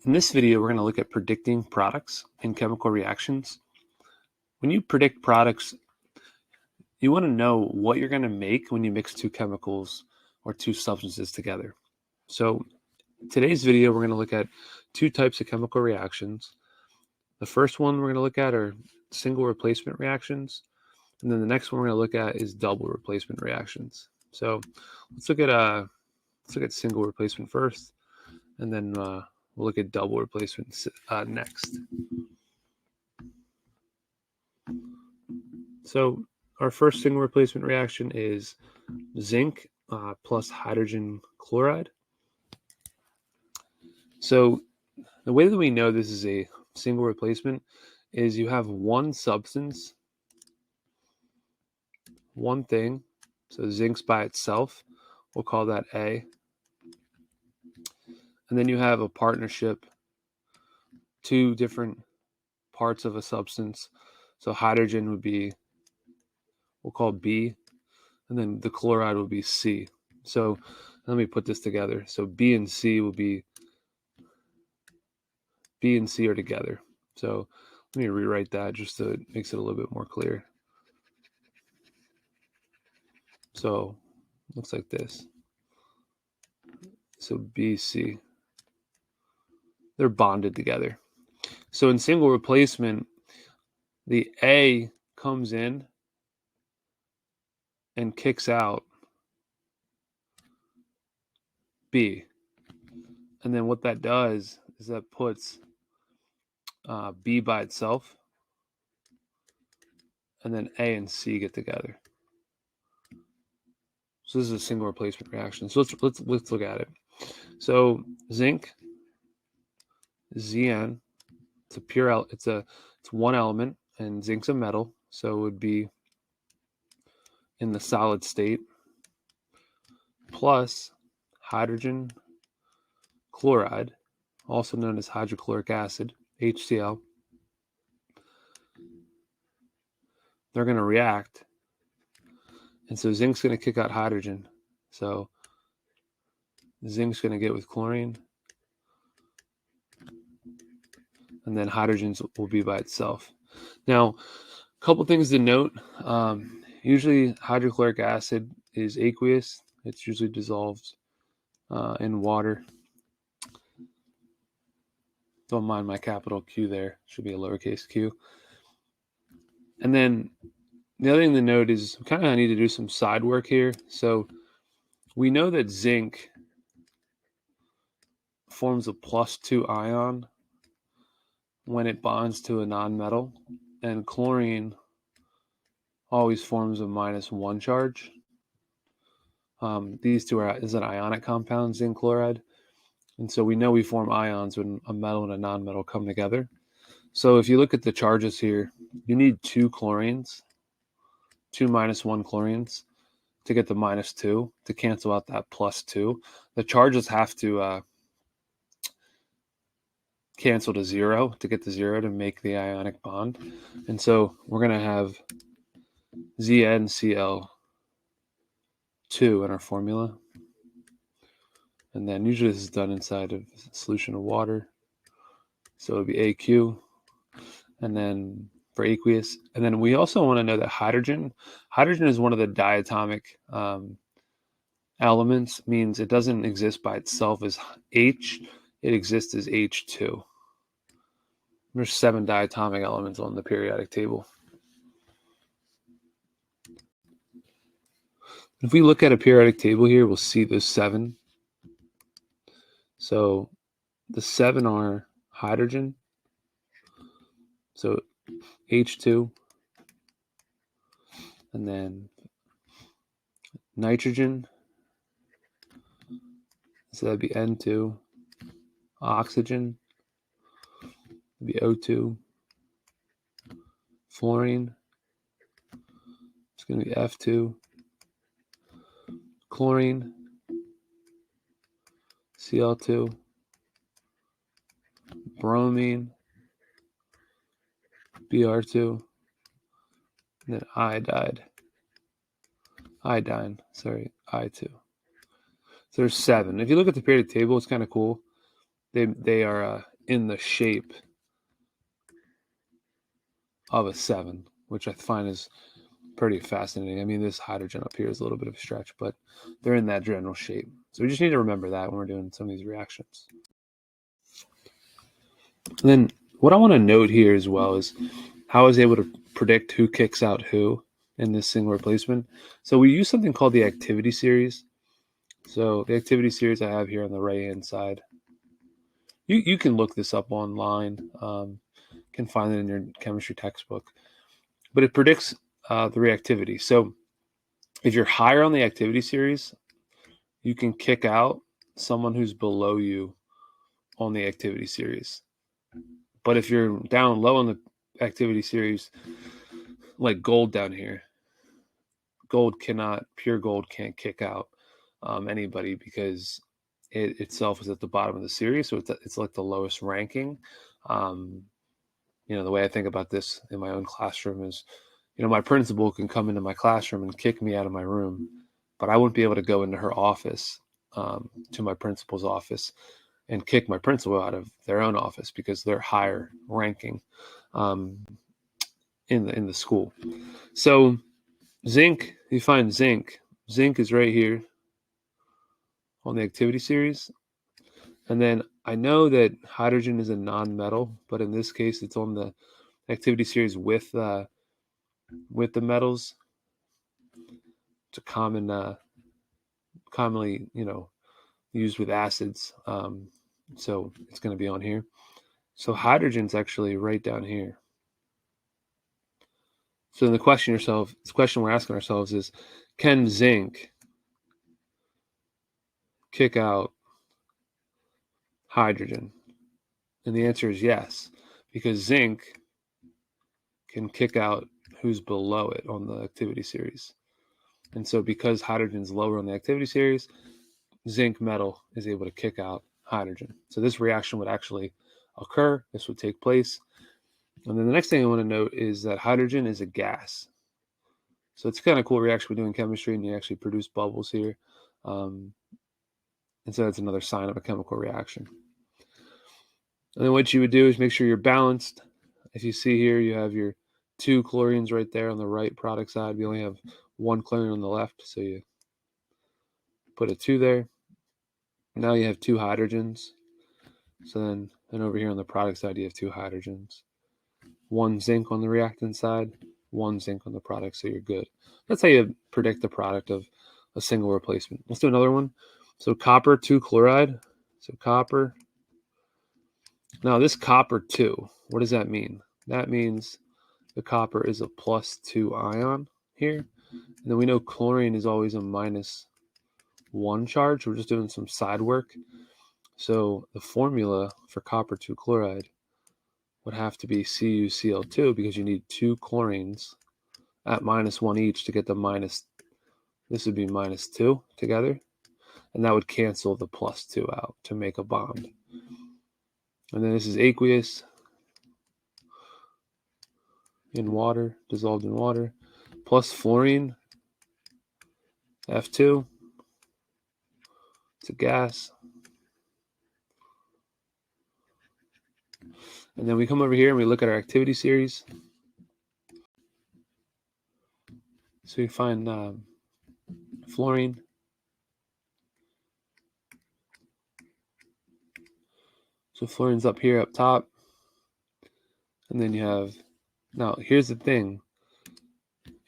In this video, we're going to look at predicting products in chemical reactions. When you predict products, you want to know what you're going to make when you mix two chemicals or two substances together. So in today's video, we're going to look at two types of chemical reactions. The first one we're going to look at are single replacement reactions. And then the next one we're going to look at is double replacement reactions. So let's look at single replacement first, and then we'll look at double replacement next. So our first single replacement reaction is zinc plus hydrogen chloride. So the way that we know this is a single replacement is you have one substance, one thing. So zinc's by itself, we'll call that A. And then you have a partnership, two different parts of a substance. So hydrogen would be, we'll call B, and then the chloride will be C. So let me put this together. So B and C will be, B and C are together. So let me rewrite that just so it makes it a little bit more clear. So it looks like this. So B, C, they're bonded together. So in single replacement, the A comes in and kicks out B. And then what that does is that puts B by itself, and then A and C get together. So this is a single replacement reaction. So let's look at it. So zinc, Zn, it's a pure it's one element, and zinc's a metal, so it would be in the solid state, plus hydrogen chloride, also known as hydrochloric acid, HCl. They're going to react, and so zinc's going to kick out hydrogen. So zinc's going to get with chlorine, and then hydrogen will be by itself. Now, a couple things to note. Usually hydrochloric acid is aqueous. It's usually dissolved in water. Don't mind my capital Q there. Should be a lowercase q. And then the other thing to note is we kind of need to do some side work here. So we know that zinc forms a +2 ion when it bonds to a nonmetal, and chlorine always forms a -1 charge. These two is an ionic compound, zinc chloride. And so we know we form ions when a metal and a nonmetal come together. So if you look at the charges here, you need two chlorines, two -1 chlorines to get the -2 to cancel out that +2. The charges have to cancel to 0 to get to 0 to make the ionic bond. And so we're going to have ZnCl2 in our formula. And then usually this is done inside of a solution of water. So it would be AQ. And then for aqueous. And then we also want to know that hydrogen is one of the diatomic elements, means it doesn't exist by itself as H, it exists as H2. There's 7 diatomic elements on the periodic table. If we look at a periodic table here, we'll see those 7. So the 7 are hydrogen, so H2, and then nitrogen, so that'd be N2, oxygen, be O2, fluorine, it's going to be F2, chlorine, Cl2, bromine, Br2, and then iodine, I2. So there's 7. If you look at the periodic table, it's kind of cool. They are in the shape of a 7, which I find is pretty fascinating. I mean, this hydrogen up here is a little bit of a stretch, but they're in that general shape. So we just need to remember that when we're doing some of these reactions. And then what I want to note here as well is how I was able to predict who kicks out who in this single replacement. So we use something called the activity series. So the activity series I have here on the right-hand side. You can look this up online. Can find it in your chemistry textbook. But it predicts the reactivity. So if you're higher on the activity series, you can kick out someone who's below you on the activity series. But if you're down low on the activity series, like gold down here, pure gold can't kick out anybody because it itself is at the bottom of the series. So it's like the lowest ranking. The way I think about this in my own classroom is, my principal can come into my classroom and kick me out of my room, but I wouldn't be able to go into her office, to my principal's office, and kick my principal out of their own office because they're higher ranking in the school. So zinc, you find zinc. Zinc is right here on the activity series. And then I know that hydrogen is a non-metal, but in this case, it's on the activity series with the metals. It's a commonly, used with acids. So it's going to be on here. So hydrogen's actually right down here. So the question we're asking ourselves is, can zinc kick out hydrogen? And the answer is yes, because zinc can kick out who's below it on the activity series. And so because hydrogen's lower on the activity series, zinc metal is able to kick out hydrogen. So this reaction would actually occur. This would take place. And then the next thing I want to note is that hydrogen is a gas. So it's kind of cool reaction we do in chemistry, and you actually produce bubbles here. And so that's another sign of a chemical reaction. And then what you would do is make sure you're balanced. If you see here, you have your 2 chlorines right there on the right product side. We only have 1 chlorine on the left, so you put a 2 there. Now you have 2 hydrogens. So then over here on the product side, you have 2 hydrogens. 1 zinc on the reactant side, 1 zinc on the product, so you're good. That's how you predict the product of a single replacement. Let's do another one. So copper 2 chloride. So copper. Now this copper 2, what does that mean? That means the copper is a +2 ion here. And then we know chlorine is always a -1 charge. We're just doing some side work. So the formula for copper 2 chloride would have to be CuCl2 because you need 2 chlorines at -1 each to get the this would be -2 together. And that would cancel the +2 out to make a bond. And then this is aqueous in water, dissolved in water, plus fluorine, F2. It's a gas. And then we come over here and we look at our activity series. So we find fluorine. So fluorine's up here, up top. And then you have, now here's the thing.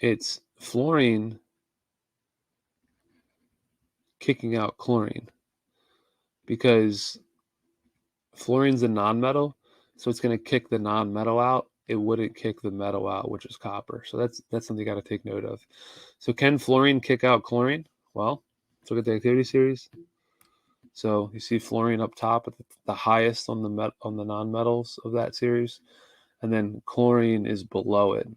It's fluorine kicking out chlorine because fluorine's a nonmetal, so it's going to kick the nonmetal out. It wouldn't kick the metal out, which is copper. So that's something you got to take note of. So can fluorine kick out chlorine? Well, let's look at the activity series. So you see fluorine up top at the highest on the nonmetals of that series, and then chlorine is below it.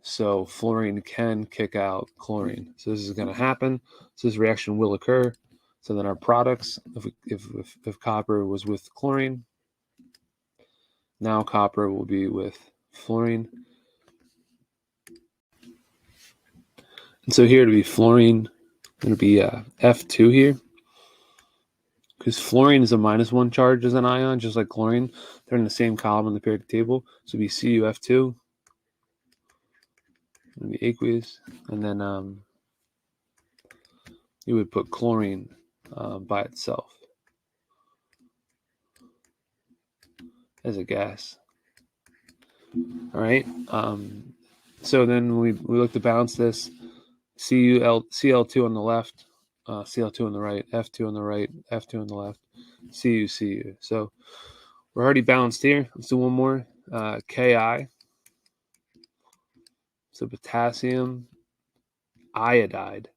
So fluorine can kick out chlorine. So this is going to happen. So this reaction will occur. So then our products, if copper was with chlorine, now copper will be with fluorine. And so here to be fluorine, it'll be F2 here. because fluorine is a -1 charge as an ion, just like chlorine. They're in the same column on the periodic table. So it'd be CuF2, it'd be aqueous, and then you would put chlorine by itself as a gas. All right. So then we look to balance this. Cl2 on the left, Cl2 on the right, F2 on the right, F2 on the left, Cu. So we're already balanced here. Let's do one more. Ki. So potassium iodide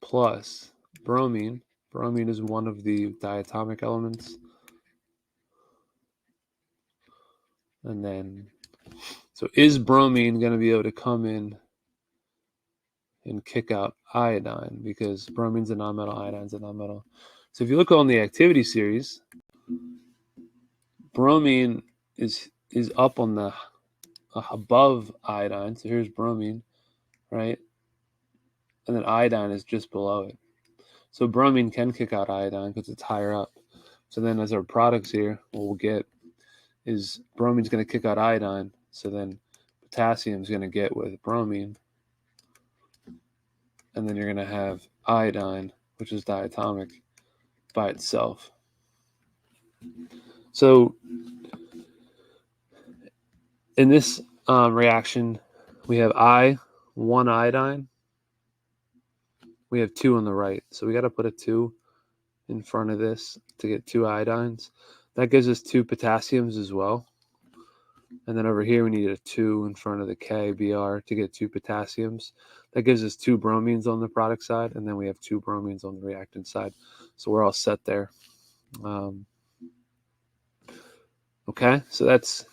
plus bromine. Bromine is one of the diatomic elements. And then, so is bromine going to be able to come in and kick out iodine? Because bromine's a nonmetal, iodine's a nonmetal. So if you look on the activity series, bromine is up on the above iodine. So here's bromine, right? And then iodine is just below it. So bromine can kick out iodine because it's higher up. So then as our products here, what we'll get is bromine's going to kick out iodine. So then potassium is going to get with bromine. And then you're going to have iodine, which is diatomic, by itself. So in this reaction, we have one iodine. We have 2 on the right. So we got to put a 2 in front of this to get 2 iodines. That gives us 2 potassiums as well. And then over here, we need a 2 in front of the KBr to get 2 potassiums. That gives us 2 bromines on the product side, and then we have 2 bromines on the reactant side. So we're all set there. Okay, so that's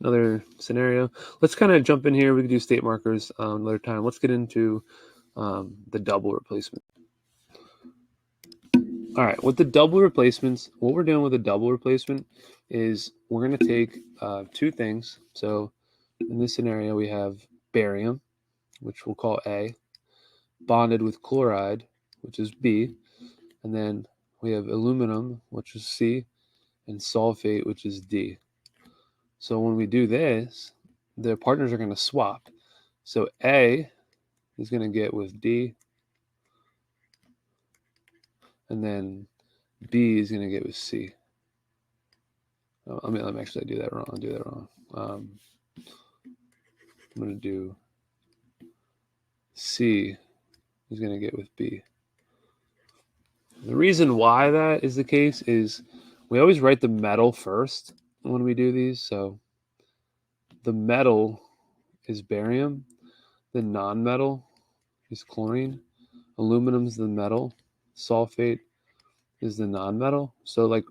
another scenario. Let's kind of jump in here. We can do state markers another time. Let's get into the double replacement. All right, with the double replacements, what we're doing with a double replacement is we're going to take 2 things. So in this scenario, we have barium, which we'll call A, bonded with chloride, which is B, and then we have aluminum, which is C, and sulfate, which is D. So when we do this, the partners are going to swap. So A is going to get with D, and then B is going to get with C. Let me actually do that wrong. I'm going to do C is going to get with B. The reason why that is the case is we always write the metal first when we do these. So the metal is barium, the non-metal is chlorine, aluminum is the metal, sulfate is the non-metal. So like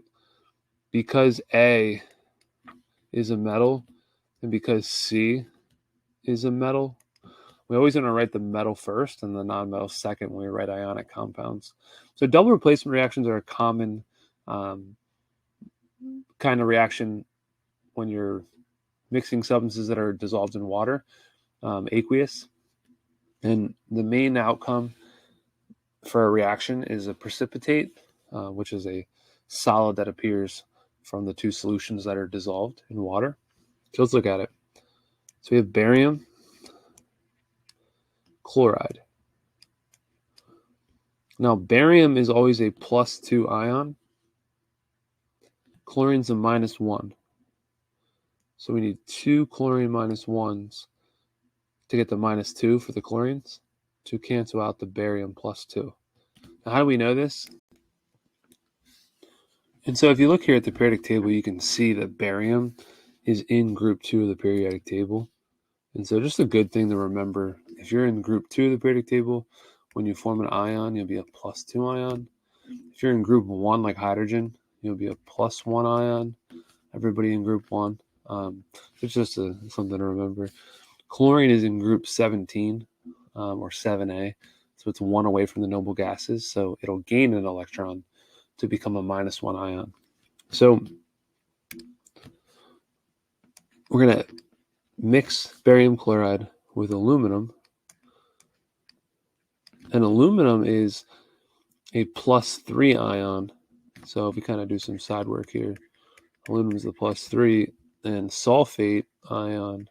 because A is a metal and because C is a metal, we always want to write the metal first and the non-metal second when we write ionic compounds. So double replacement reactions are a common kind of reaction when you're mixing substances that are dissolved in water, aqueous. And the main outcome for a reaction is a precipitate, which is a solid that appears from the 2 solutions that are dissolved in water. So let's look at it. So we have barium, chloride. Now barium is always a +2 ion. Chlorine's a -1. So we need 2 chlorine -1s to get the -2 for the chlorines to cancel out the barium +2. Now how do we know this? And so if you look here at the periodic table, you can see that barium is in group 2 of the periodic table. And so just a good thing to remember, if you're in group 2 of the periodic table, when you form an ion, you'll be a +2 ion. If you're in group 1, like hydrogen, you'll be a +1 ion. Everybody in group 1. It's just something to remember. Chlorine is in group 17 or 7A. So it's 1 away from the noble gases. So it'll gain an electron to become a -1 ion. So we're going to mix barium chloride with aluminum. And aluminum is a +3 ion So if we kind of do some side work here, aluminum is the +3, and sulfate ion,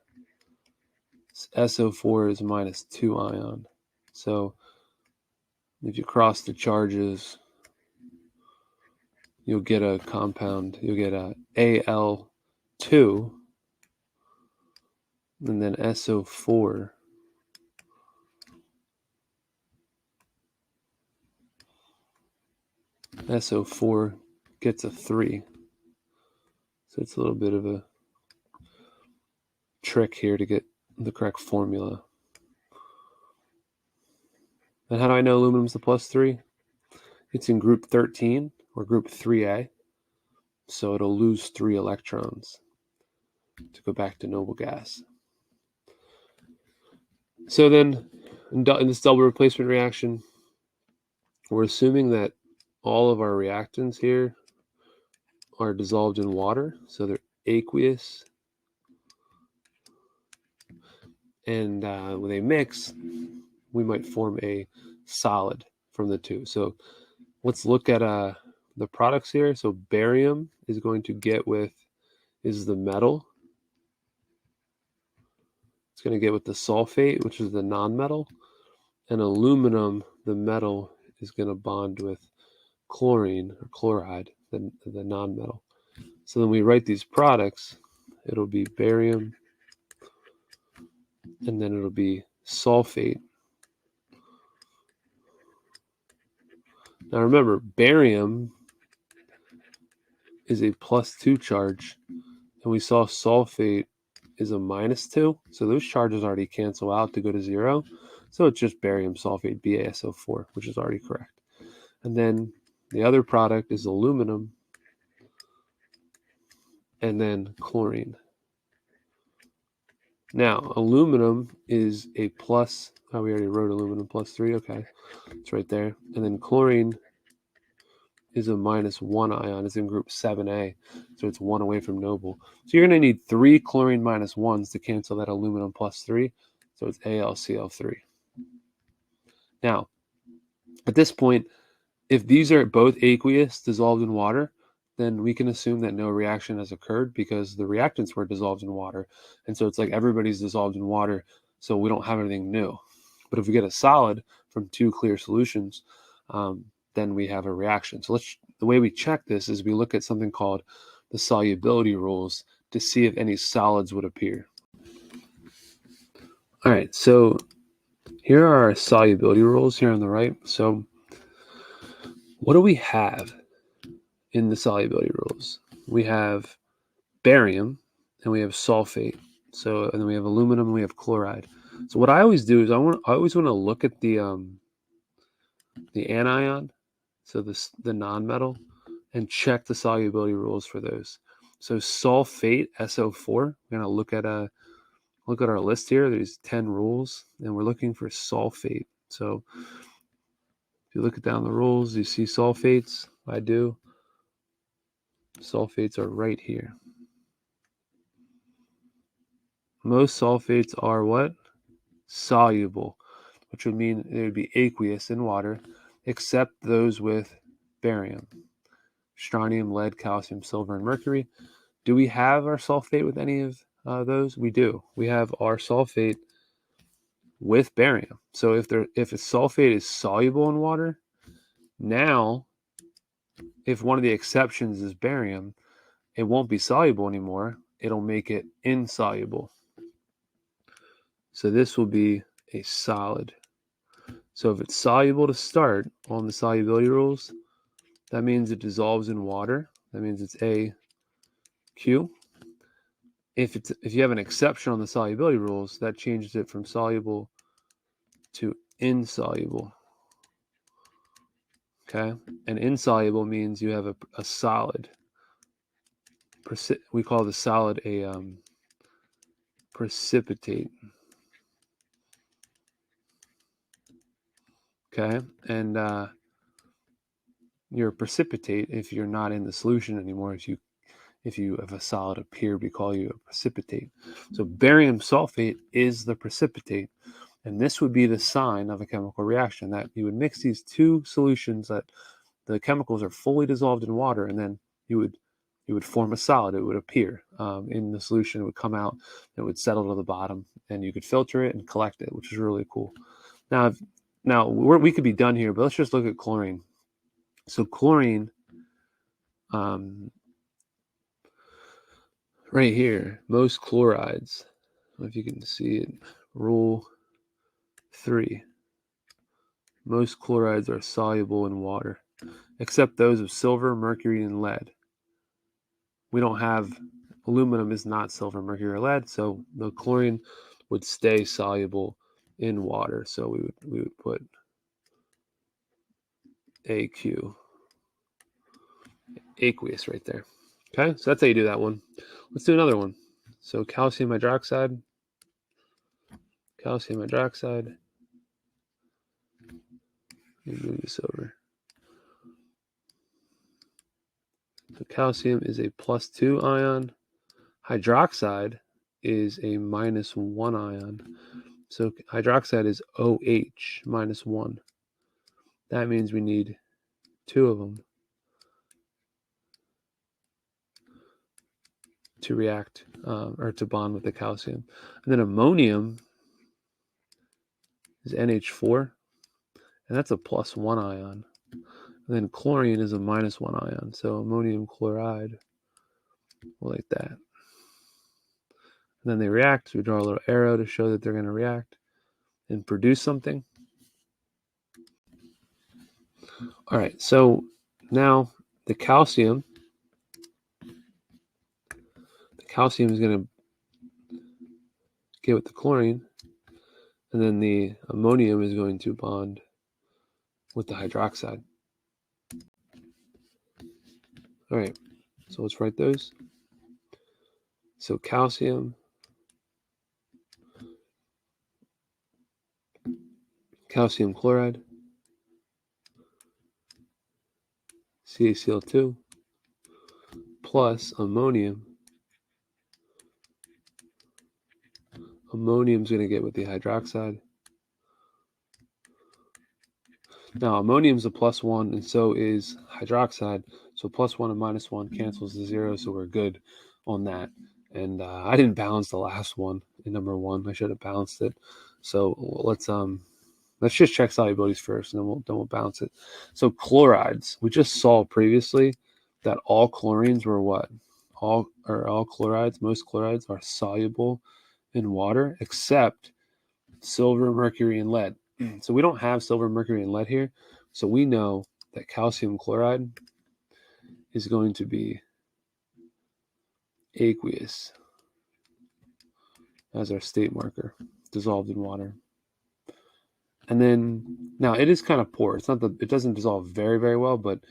SO4 is -2 ion. So if you cross the charges, you'll get a compound. You'll get a Al2, and then SO4. SO4 gets a 3. So it's a little bit of a trick here to get the correct formula. And how do I know aluminum's the +3? It's in group 13 or group 3A. So it'll lose 3 electrons to go back to noble gas. So then in this double replacement reaction, we're assuming that all of our reactants here are dissolved in water. So they're aqueous. And when they mix, we might form a solid from the two. So let's look at the products here. So barium is going to get with, is the metal. It's going to get with the sulfate, which is the nonmetal. And aluminum, the metal, is going to bond with chlorine or chloride, the nonmetal. So then we write these products. It'll be barium, and then it'll be sulfate. Now remember, barium is a +2 charge, and we saw sulfate is a -2. So those charges already cancel out to go to 0. So it's just barium sulfate, BaSO4, which is already correct. And then the other product is aluminum, and then chlorine. Now, aluminum is a plus. Oh, we already wrote aluminum +3. Okay, it's right there. And then chlorine is a -1 ion. It's in group 7A, so it's 1 away from noble. So you're going to need 3 chlorine -1s to cancel that aluminum +3. So it's AlCl3. Now, at this point, if these are both aqueous, dissolved in water, then we can assume that no reaction has occurred because the reactants were dissolved in water. And so it's like everybody's dissolved in water, so we don't have anything new. But if we get a solid from 2 clear solutions, then we have a reaction. So the way we check this is we look at something called the solubility rules to see if any solids would appear. All right, so here are our solubility rules here on the right. So what do we have in the solubility rules? We have barium and we have sulfate. So, and then we have aluminum and we have chloride. So what I always do is I always want to look at the anion, so the nonmetal, and check the solubility rules for those. So sulfate, SO4, we're going to look at our list here. There's 10 rules, and we're looking for sulfate. So if you look down the rules, you see sulfates. I do. Sulfates are right here. Most sulfates are what? Soluble, which would mean they would be aqueous in water, except those with barium, strontium, lead, calcium, silver, and mercury. Do we have our sulfate with any of those? We do. We have our sulfate with barium. So if a sulfate is soluble in water, now if one of the exceptions is barium, it won't be soluble anymore. It'll make it insoluble. So this will be a solid. So if it's soluble to start on the solubility rules, that means it dissolves in water. That means it's AQ. If you have an exception on the solubility rules, that changes it from soluble to insoluble. Okay, and insoluble means you have a solid. We call the solid a precipitate. Okay, and you're a precipitate if you're not in the solution anymore. If you have a solid appear, we call you a precipitate. So barium sulfate is the precipitate, and this would be the sign of a chemical reaction, that you would mix these 2 solutions that the chemicals are fully dissolved in water, and then you would form a solid. It would appear in the solution. It would come out. It would settle to the bottom, and you could filter it and collect it, which is really cool. Now we could be done here, but let's just look at chlorine. So chlorine, right here, most chlorides. I don't know if you can see it. Rule 3. Most chlorides are soluble in water, except those of silver, mercury, and lead. We don't have, aluminum is not silver, mercury, or lead, so the chlorine would stay soluble in water. So we would put AQ, aqueous right there. Okay, so that's how you do that one. Let's do another one. So calcium hydroxide. Calcium hydroxide. Let me move this over. So calcium is a +2 ion. Hydroxide is a -1 ion. So hydroxide is OH -1. That means we need 2 of them to react or to bond with the calcium. And then ammonium is NH4, and that's a +1 ion. And then chlorine is a -1 ion. So ammonium chloride, like that. And then they react. So we draw a little arrow to show that they're going to react and produce something. All right, so now the calcium is going to get with the chlorine, and then the ammonium is going to bond with the hydroxide. All right, so let's write those. So calcium chloride, CaCl2, plus ammonium. Ammonium's going to get with the hydroxide. Now, ammonium's a +1, and so is hydroxide. So +1 and -1 cancels the 0, so we're good on that. And I didn't balance the last one in number 1. I should have balanced it. So let's just check solubilities first, and then we'll balance it. So chlorides, we just saw previously that all chlorines were what? All chlorides, most chlorides are soluble in water, except silver, mercury, and lead. So we don't have silver, mercury, and lead here. So we know that calcium chloride is going to be aqueous as our state marker, dissolved in water. And then now it is kind of poor. It doesn't dissolve very, very well, but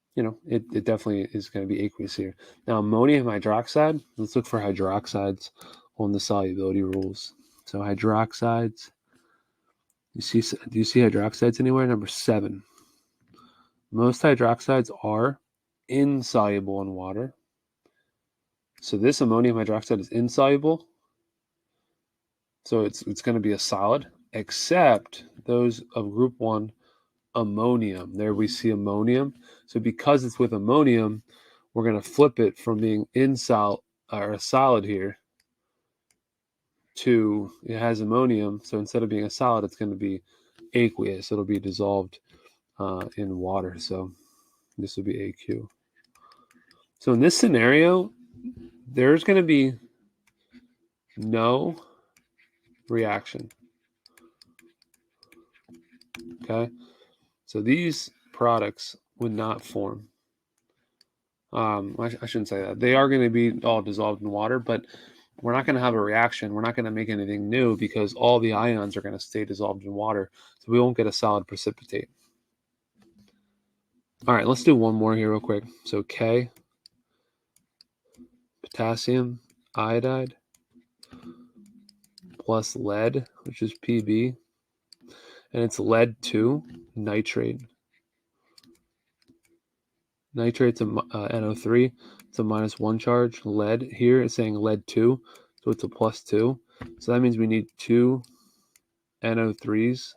it definitely is going to be aqueous here. Now ammonium hydroxide, let's look for hydroxides on the solubility rules. So hydroxides, do you see hydroxides anywhere? Number 7. Most hydroxides are insoluble in water. So this ammonium hydroxide is insoluble. So it's going to be a solid, except those of group 1 ammonium. There we see ammonium. So because it's with ammonium, we're going to flip it from being a solid here to it has ammonium. So instead of being a solid, it's going to be aqueous. It'll be dissolved in water. So this will be AQ. So in this scenario, there's going to be no reaction. Okay, so these products would not form. I shouldn't say that. They are going to be all dissolved in water, but we're not going to have a reaction. We're not going to make anything new because all the ions are going to stay dissolved in water. So we won't get a solid precipitate. All right, let's do one more here real quick. So K, potassium iodide, plus lead, which is Pb, and it's lead 2, nitrate. Nitrate's a NO3, it's a -1 charge. Lead here is saying lead 2, so it's a +2. So that means we need 2 NO3s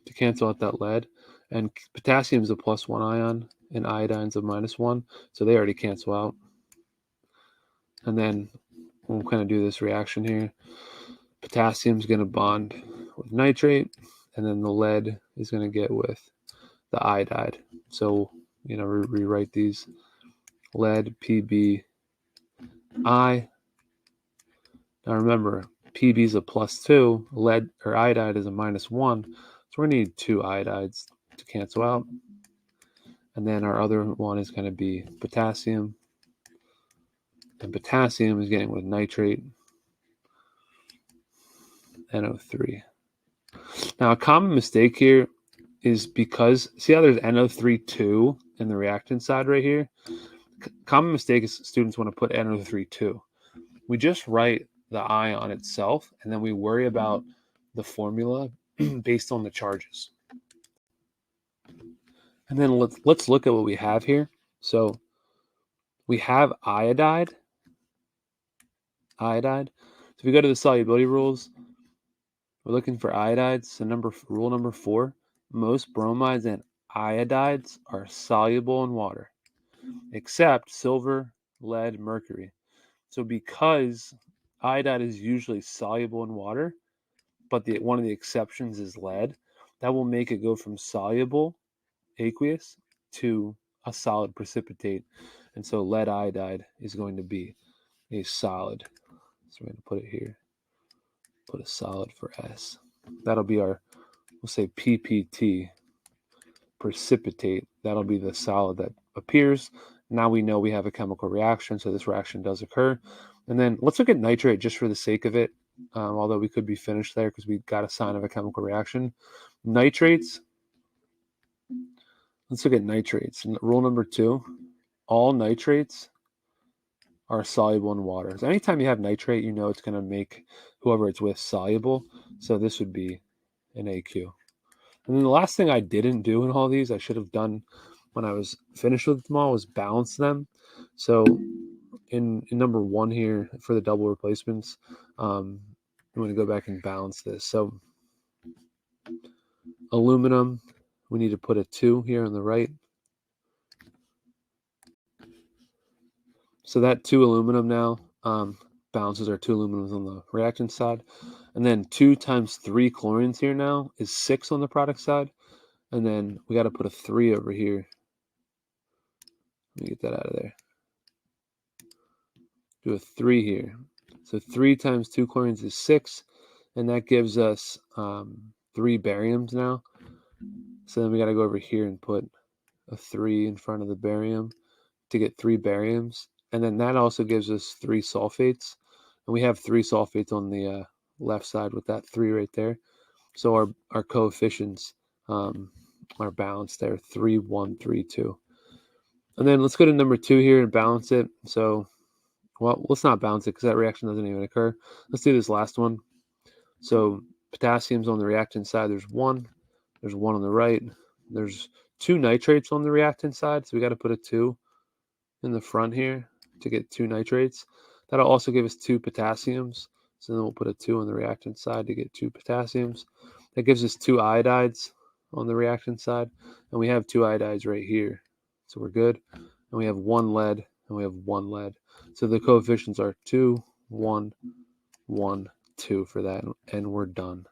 to cancel out that lead. And potassium is a +1 ion, and iodine's a -1, so they already cancel out. And then we'll kind of do this reaction here. Potassium's going to bond with nitrate, and then the lead is going to get with the iodide. So, rewrite these. Lead, PbI. Now remember, Pb is a +2, lead or iodide is a -1, so we're going to need 2 iodides to cancel out. And then our other one is going to be potassium, and potassium is getting with nitrate, NO3. Now a common mistake here is because, see how there's NO3 2 in the reactant side right here? Common mistake is students want to put NO3 2. We just write the ion itself, and then we worry about the formula based on the charges. And then let's look at what we have here. So we have iodide. So if we go to the solubility rules, we're looking for iodides. So rule number 4, most bromides and iodides are soluble in water, except silver, lead, mercury. So because iodide is usually soluble in water, but one of the exceptions is lead, that will make it go from soluble, aqueous, to a solid precipitate. And so lead iodide is going to be a solid. So we're going to put it here. Put a solid for S. That'll be our, we'll say PPT, precipitate. That'll be the solid that appears. Now we know we have a chemical reaction, so this reaction does occur. And then let's look at nitrate just for the sake of it, although we could be finished there because we got a sign of a chemical reaction. Nitrates, let's look at nitrates. Rule number 2, all nitrates are soluble in water. So anytime you have nitrate, you know it's going to make whoever it's with soluble. So this would be an AQ. And then the last thing I didn't do in all these, I should have done when I was finished with them all, was balance them. So in number 1 here for the double replacements, I'm going to go back and balance this. So aluminum, we need to put a 2 here on the right. So that 2 aluminum now balances our 2 aluminums on the reactant side. And then 2 times 3 chlorines here now is 6 on the product side. And then we got to put a 3 over here. Let me get that out of there. Do a 3 here. So 3 times 2 chlorines is 6. And that gives us 3 bariums now. So then we got to go over here and put a 3 in front of the barium to get 3 bariums. And then that also gives us 3 sulfates. And we have 3 sulfates on the left side with that 3 right there. So our coefficients are balanced there, 3, 1, 3, 2. And then let's go to number 2 here and balance it. So, well, let's not balance it because that reaction doesn't even occur. Let's do this last one. So potassium's on the reactant side. There's 1. There's 1 on the right. There's 2 nitrates on the reactant side. So we got to put a 2 in the front here to get 2 nitrates. That'll also give us 2 potassiums. So then we'll put a 2 on the reactant side to get 2 potassiums. That gives us 2 iodides on the reactant side. And we have 2 iodides right here. So we're good. And we have 1 lead and we have 1 lead. So the coefficients are 2, 1, 1, 2 for that. And we're done.